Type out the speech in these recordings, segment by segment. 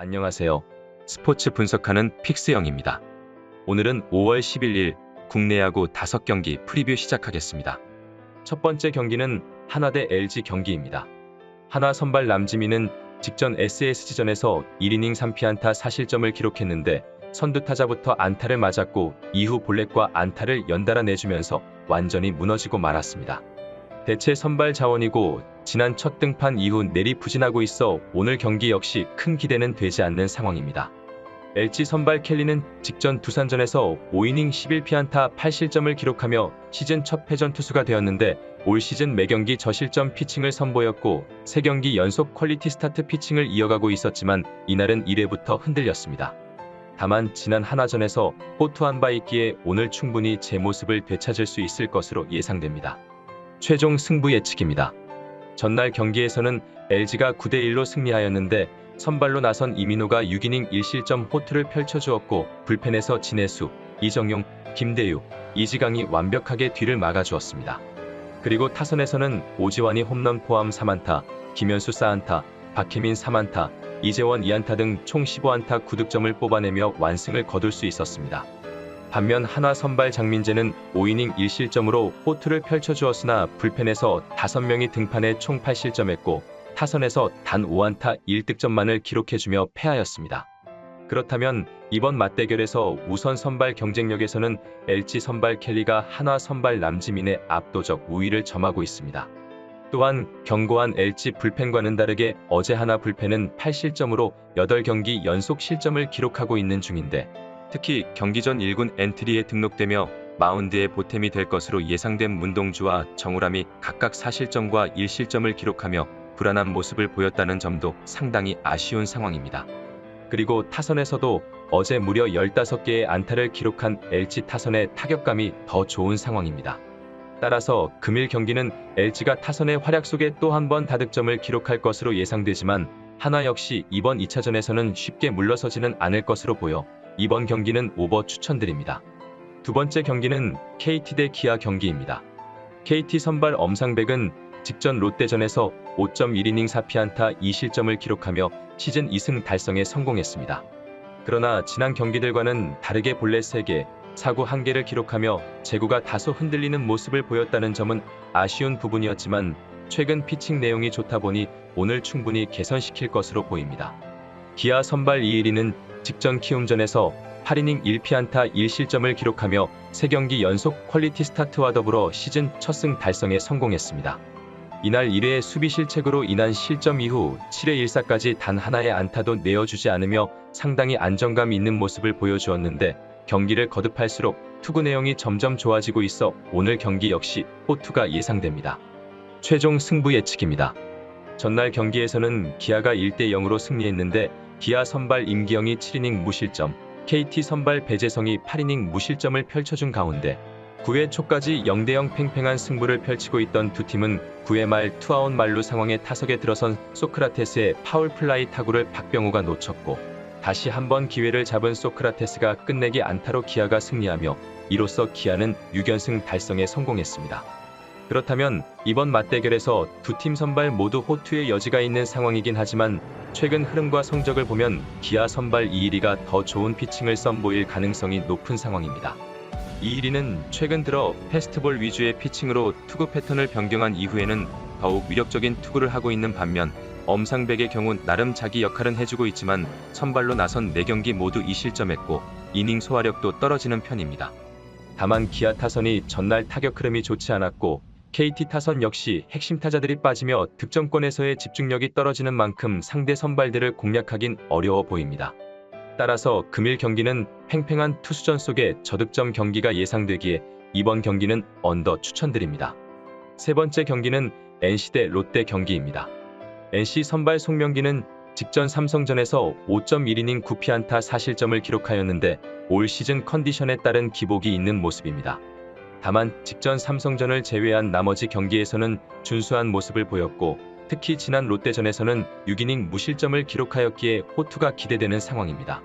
안녕하세요. 스포츠 분석하는 픽스영입니다. 오늘은 5월 11일 국내 야구 5경기 프리뷰 시작하겠습니다. 첫 번째 경기는 한화 대 LG 경기입니다. 한화 선발 남지민은 직전 SSG전에서 1이닝 3피안타 4실점을 기록했는데 선두타자부터 안타를 맞았고 이후 볼넷과 안타를 연달아 내주면서 완전히 무너지고 말았습니다. 대체 선발 자원이고 지난 첫 등판 이후 내리부진하고 있어 오늘 경기 역시 큰 기대는 되지 않는 상황입니다. LG 선발 켈리는 직전 두산전에서 5이닝 11피안타 8실점을 기록하며 시즌 첫 패전 투수가 되었는데 올 시즌 매경기 저실점 피칭을 선보였고 3경기 연속 퀄리티 스타트 피칭을 이어가고 있었지만 이날은 1회부터 흔들렸습니다. 다만 지난 한화전에서 호투 한 바 있기에 오늘 충분히 제 모습을 되찾을 수 있을 것으로 예상됩니다. 최종 승부 예측입니다. 전날 경기에서는 LG가 9대1로 승리하였는데 선발로 나선 이민호가 6이닝 1실점 호투를 펼쳐주었고 불펜에서 진해수, 이정용, 김대유, 이지강이 완벽하게 뒤를 막아주었습니다. 그리고 타선에서는 오지환이 홈런 포함 3안타, 김현수 4안타, 박혜민 3안타, 이재원 2안타 등 총 15안타 9득점을 뽑아내며 완승을 거둘 수 있었습니다. 반면 한화 선발 장민재는 5이닝 1실점으로 호투를 펼쳐주었으나 불펜에서 5명이 등판해 총 8실점했고 타선에서 단 5안타 1득점만을 기록해주며 패하였습니다. 그렇다면 이번 맞대결에서 우선 선발 경쟁력에서는 LG 선발 켈리가 한화 선발 남지민의 압도적 우위를 점하고 있습니다. 또한 견고한 LG 불펜과는 다르게 어제 한화 불펜은 8실점으로 8경기 연속 실점을 기록하고 있는 중인데 특히 경기 전 1군 엔트리에 등록되며 마운드의 보탬이 될 것으로 예상된 문동주와 정우람이 각각 4실점과 1실점을 기록하며 불안한 모습을 보였다는 점도 상당히 아쉬운 상황입니다. 그리고 타선에서도 어제 무려 15개의 안타를 기록한 LG 타선의 타격감이 더 좋은 상황입니다. 따라서 금일 경기는 LG가 타선의 활약 속에 또 한 번 다득점을 기록할 것으로 예상되지만 한화 역시 이번 2차전에서는 쉽게 물러서지는 않을 것으로 보여 이번 경기는 오버 추천드립니다. 두 번째 경기는 KT 대 기아 경기입니다. KT 선발 엄상백은 직전 롯데전에서 5.1이닝 4피안타 2실점을 기록하며 시즌 2승 달성에 성공했습니다. 그러나 지난 경기들과는 다르게 볼넷 3개, 사구 1개를 기록하며 제구가 다소 흔들리는 모습을 보였다는 점은 아쉬운 부분이었지만 최근 피칭 내용이 좋다 보니 오늘 충분히 개선시킬 것으로 보입니다. 기아 선발 이일이는 직전 키움전에서 8이닝 1피안타 1실점을 기록하며 3경기 연속 퀄리티 스타트와 더불어 시즌 첫 승 달성에 성공했습니다. 이날 1회의 수비 실책으로 인한 실점 이후 7회 1사까지 단 하나의 안타도 내어주지 않으며 상당히 안정감 있는 모습을 보여주었는데 경기를 거듭할수록 투구 내용이 점점 좋아지고 있어 오늘 경기 역시 호투가 예상됩니다. 최종 승부 예측입니다. 전날 경기에서는 기아가 1대0으로 승리했는데 기아 선발 임기영이 7이닝 무실점, KT 선발 배재성이 8이닝 무실점을 펼쳐준 가운데 9회 초까지 0대0 팽팽한 승부를 펼치고 있던 두 팀은 9회 말 투아웃 만루 상황에 타석에 들어선 소크라테스의 파울 플라이 타구를 박병호가 놓쳤고 다시 한번 기회를 잡은 소크라테스가 끝내기 안타로 기아가 승리하며 이로써 기아는 6연승 달성에 성공했습니다. 그렇다면 이번 맞대결에서 두 팀 선발 모두 호투의 여지가 있는 상황이긴 하지만 최근 흐름과 성적을 보면 기아 선발 이일이가 더 좋은 피칭을 선보일 가능성이 높은 상황입니다. 이일이는 최근 들어 패스트볼 위주의 피칭으로 투구 패턴을 변경한 이후에는 더욱 위력적인 투구를 하고 있는 반면 엄상백의 경우 나름 자기 역할은 해주고 있지만 선발로 나선 4경기 모두 2실점했고 이닝 소화력도 떨어지는 편입니다. 다만 기아 타선이 전날 타격 흐름이 좋지 않았고 KT 타선 역시 핵심 타자들이 빠지며 득점권에서의 집중력이 떨어지는 만큼 상대 선발들을 공략하긴 어려워 보입니다. 따라서 금일 경기는 팽팽한 투수전 속에 저득점 경기가 예상되기에 이번 경기는 언더 추천드립니다. 세 번째 경기는 NC 대 롯데 경기입니다. NC 선발 송명기는 직전 삼성전에서 5.1이닝 9피안타 4실점을 기록하였는데 올 시즌 컨디션에 따른 기복이 있는 모습입니다. 다만 직전 삼성전을 제외한 나머지 경기에서는 준수한 모습을 보였고 특히 지난 롯데전에서는 6이닝 무실점을 기록하였기에 호투가 기대되는 상황입니다.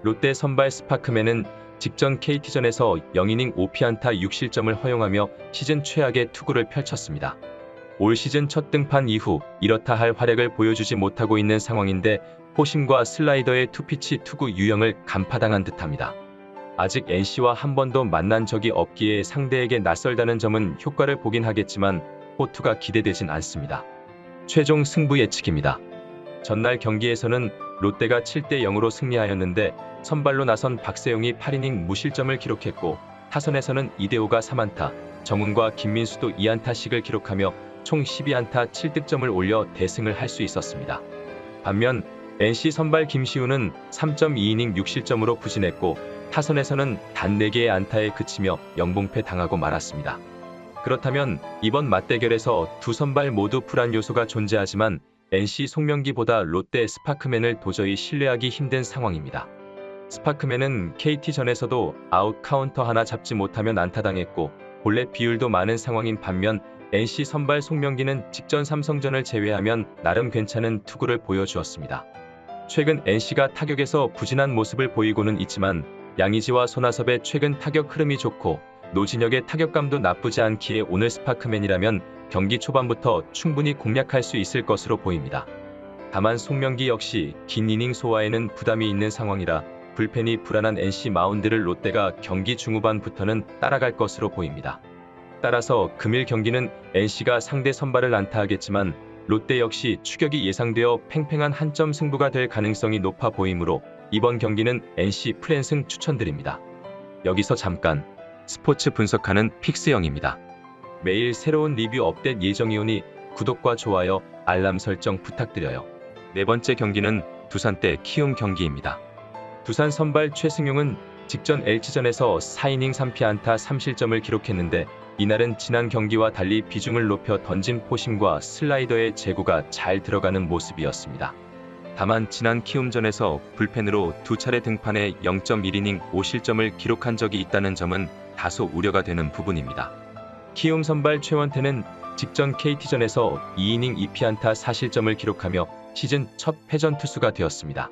롯데 선발 스파크맨은 직전 KT전에서 0이닝 5피안타 6실점을 허용하며 시즌 최악의 투구를 펼쳤습니다. 올 시즌 첫 등판 이후 이렇다 할 활약을 보여주지 못하고 있는 상황인데 포심과 슬라이더의 투피치 투구 유형을 간파당한 듯합니다. 아직 NC와 한 번도 만난 적이 없기에 상대에게 낯설다는 점은 효과를 보긴 하겠지만 호투가 기대되진 않습니다. 최종 승부 예측입니다. 전날 경기에서는 롯데가 7대 0으로 승리하였는데 선발로 나선 박세용이 8이닝 무실점을 기록했고 타선에서는 이대호가 3안타, 정훈과 김민수도 2안타씩을 기록하며 총 12안타 7득점을 올려 대승을 할 수 있었습니다. 반면 NC 선발 김시우는 3.2이닝 6실점으로 부진했고 타선에서는 단 4개의 안타에 그치며 영봉패 당하고 말았습니다. 그렇다면 이번 맞대결에서 두 선발 모두 불안 요소가 존재하지만 NC 송명기보다 롯데 스파크맨을 도저히 신뢰하기 힘든 상황입니다. 스파크맨은 KT전에서도 아웃 카운터 하나 잡지 못하면 안타당했고 볼넷 비율도 많은 상황인 반면 NC 선발 송명기는 직전 삼성전을 제외하면 나름 괜찮은 투구를 보여주었습니다. 최근 NC가 타격에서 부진한 모습을 보이고는 있지만 양의지와 손아섭의 최근 타격 흐름이 좋고 노진혁의 타격감도 나쁘지 않기에 오늘 스파크맨이라면 경기 초반부터 충분히 공략할 수 있을 것으로 보입니다. 다만 송명기 역시 긴 이닝 소화에는 부담이 있는 상황이라 불펜이 불안한 NC 마운드를 롯데가 경기 중후반부터는 따라갈 것으로 보입니다. 따라서 금일 경기는 NC가 상대 선발을 안타하겠지만 롯데 역시 추격이 예상되어 팽팽한 한점 승부가 될 가능성이 높아 보이므로 이번 경기는 NC 프랜승 추천드립니다. 여기서 잠깐 스포츠 분석하는 픽스영입니다. 매일 새로운 리뷰 업데이트 예정이오니 구독과 좋아요, 알람 설정 부탁드려요. 네 번째 경기는 두산 대 키움 경기입니다. 두산 선발 최승용은 직전 LG전에서 4이닝 3피안타 3실점을 기록했는데 이날은 지난 경기와 달리 비중을 높여 던진 포심과 슬라이더의 제구가 잘 들어가는 모습이었습니다. 다만 지난 키움전에서 불펜으로 두 차례 등판해 0.1이닝 5실점을 기록한 적이 있다는 점은 다소 우려가 되는 부분입니다. 키움 선발 최원태는 직전 KT전에서 2이닝 2피안타 4실점을 기록하며 시즌 첫 패전 투수가 되었습니다.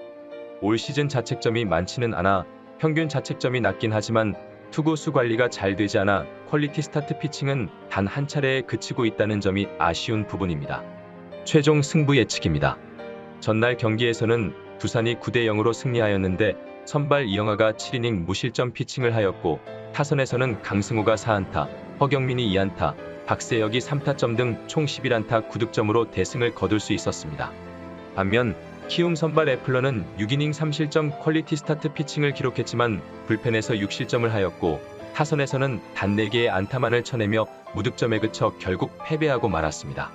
올 시즌 자책점이 많지는 않아 평균 자책점이 낮긴 하지만 투구수 관리가 잘 되지 않아 퀄리티 스타트 피칭은 단 한 차례에 그치고 있다는 점이 아쉬운 부분입니다. 최종 승부 예측입니다. 전날 경기에서는 두산이 9대 0으로 승리하였는데 선발 이영하가 7이닝 무실점 피칭을 하였고 타선에서는 강승호가 4안타, 허경민이 2안타, 박세혁이 3타점 등 총 11안타 9득점으로 대승을 거둘 수 있었습니다. 반면 키움 선발 애플러는 6이닝 3실점 퀄리티 스타트 피칭을 기록했지만 불펜에서 6실점을 하였고 타선에서는 단 4개의 안타만을 쳐내며 무득점에 그쳐 결국 패배하고 말았습니다.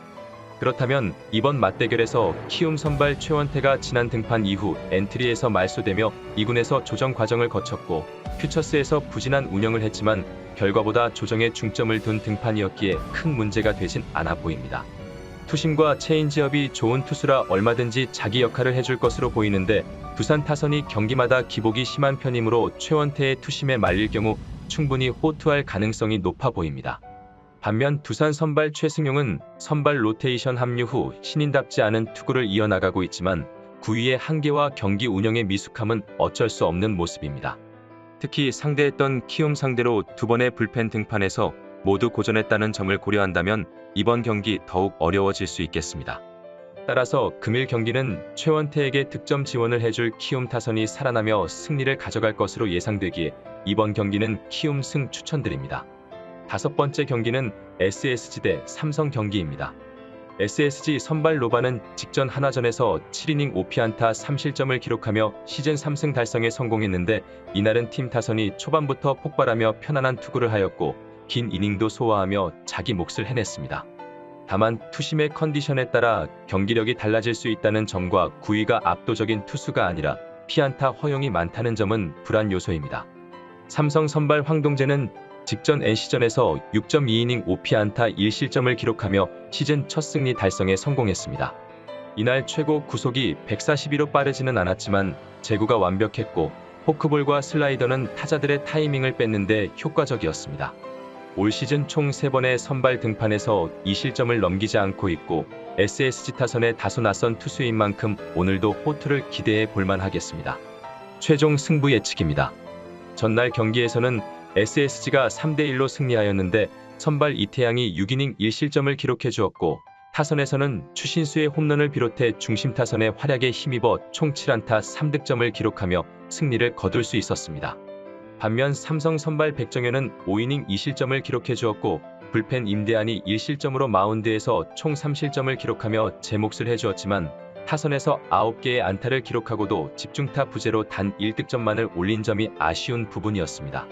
그렇다면 이번 맞대결에서 키움 선발 최원태가 지난 등판 이후 엔트리에서 말소되며 2군에서 조정 과정을 거쳤고 퓨처스에서 부진한 운영을 했지만 결과보다 조정에 중점을 둔 등판이었기에 큰 문제가 되진 않아 보입니다. 투심과 체인지업이 좋은 투수라 얼마든지 자기 역할을 해줄 것으로 보이는데 두산 타선이 경기마다 기복이 심한 편이므로 최원태의 투심에 말릴 경우 충분히 호투할 가능성이 높아 보입니다. 반면 두산 선발 최승용은 선발 로테이션 합류 후 신인답지 않은 투구를 이어나가고 있지만 구위의 한계와 경기 운영의 미숙함은 어쩔 수 없는 모습입니다. 특히 상대했던 키움 상대로 두 번의 불펜 등판에서 모두 고전했다는 점을 고려한다면 이번 경기 더욱 어려워질 수 있겠습니다. 따라서 금일 경기는 최원태에게 득점 지원을 해줄 키움 타선이 살아나며 승리를 가져갈 것으로 예상되기에 이번 경기는 키움 승 추천드립니다. 다섯 번째 경기는 SSG 대 삼성 경기입니다. SSG 선발 로바는 직전 하나전에서 7이닝 5피안타 3실점을 기록하며 시즌 3승 달성에 성공했는데 이날은 팀 타선이 초반부터 폭발하며 편안한 투구를 하였고 긴 이닝도 소화하며 자기 몫을 해냈습니다. 다만 투심의 컨디션에 따라 경기력이 달라질 수 있다는 점과 구위가 압도적인 투수가 아니라 피안타 허용이 많다는 점은 불안 요소입니다. 삼성 선발 황동재는 직전 NC전에서 6.2이닝 5피안타 1실점을 기록하며 시즌 첫 승리 달성에 성공했습니다. 이날 최고 구속이 142로 빠르지는 않았지만 제구가 완벽했고 포크볼과 슬라이더는 타자들의 타이밍을 뺐는데 효과적이었습니다. 올 시즌 총 3번의 선발 등판에서 2실점을 넘기지 않고 있고 SSG 타선에 다소 낯선 투수인 만큼 오늘도 호투를 기대해 볼만 하겠습니다. 최종 승부 예측입니다. 전날 경기에서는 SSG가 3대 1로 승리하였는데 선발 이태양이 6이닝 1실점을 기록해 주었고 타선에서는 추신수의 홈런을 비롯해 중심 타선의 활약에 힘입어 총 7안타 3득점을 기록하며 승리를 거둘 수 있었습니다. 반면 삼성 선발 백정현은 5이닝 2실점을 기록해 주었고 불펜 임대한이 1실점으로 마운드에서 총 3실점을 기록하며 제 몫을 해주었지만 타선에서 9개의 안타를 기록하고도 집중타 부재로 단 1득점만을 올린 점이 아쉬운 부분이었습니다.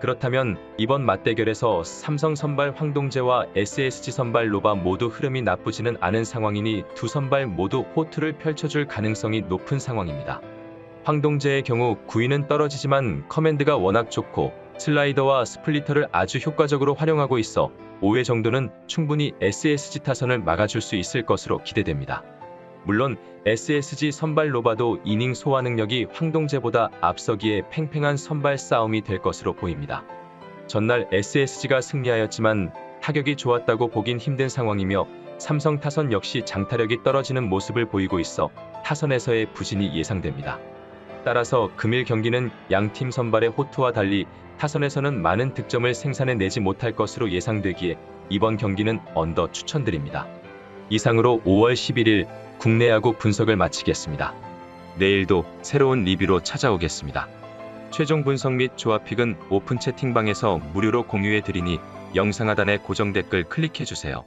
그렇다면 이번 맞대결에서 삼성 선발 황동재와 SSG 선발 로바 모두 흐름이 나쁘지는 않은 상황이니 두 선발 모두 호투를 펼쳐줄 가능성이 높은 상황입니다. 황동재의 경우 구위는 떨어지지만 커맨드가 워낙 좋고 슬라이더와 스플리터를 아주 효과적으로 활용하고 있어 5회 정도는 충분히 SSG 타선을 막아줄 수 있을 것으로 기대됩니다. 물론 SSG 선발 로바도 이닝 소화 능력이 황동재보다 앞서기에 팽팽한 선발 싸움이 될 것으로 보입니다. 전날 SSG가 승리하였지만 타격이 좋았다고 보긴 힘든 상황이며 삼성 타선 역시 장타력이 떨어지는 모습을 보이고 있어 타선에서의 부진이 예상됩니다. 따라서 금일 경기는 양팀 선발의 호투와 달리 타선에서는 많은 득점을 생산해내지 못할 것으로 예상되기에 이번 경기는 언더 추천드립니다. 이상으로 5월 11일 국내 야구 분석을 마치겠습니다. 내일도 새로운 리뷰로 찾아오겠습니다. 최종 분석 및 조합픽은 오픈 채팅방에서 무료로 공유해드리니 영상 하단의 고정 댓글 클릭해주세요.